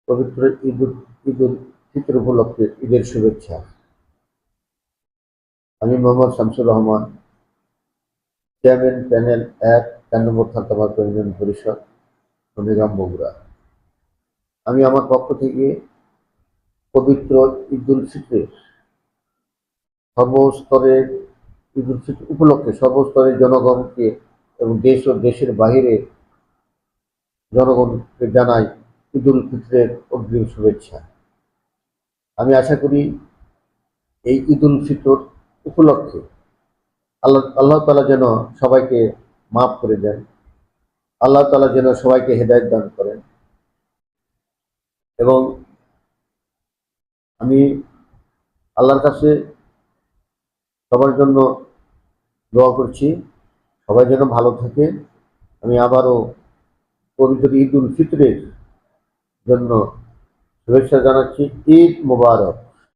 পবিত্র ঈদুল ফিতর উপলক্ষে ঈদের শুভেচ্ছা। আমি মোহাম্মদ শামসুর রহমান, চেয়ারম্যান প্যানেল ১, ৪ নম্বর খালতাবাদ ইউনিয়ন পরিষদ, নন্দীগ্রাম, বগুড়া। আমি আমার পক্ষ থেকে পবিত্র ঈদুল ফিতরের সর্বস্তরের ঈদুল ফিতর উপলক্ষে সর্বস্তরের জনগণকে এবং দেশ ও দেশের বাহিরে জনগণকে জানাই ঈদুল ফিতরের অগ্রিম শুভেচ্ছা। আমি আশা করি এই ঈদুল ফিতর উপলক্ষে আল্লাহ তাআলা যেন সবাইকে মাফ করে দেন, আল্লাহ তাআলা যেন সবাইকে হেদায়েত দান করেন। এবং আমি আল্লাহর কাছে সবার জন্য দোয়া করছি, সবাই যেন ভালো থাকে। আমি আবারও পবিত্র ঈদুল ফিতরের জন্য শুভেচ্ছা জানাচ্ছি। ঈদ মোবারক।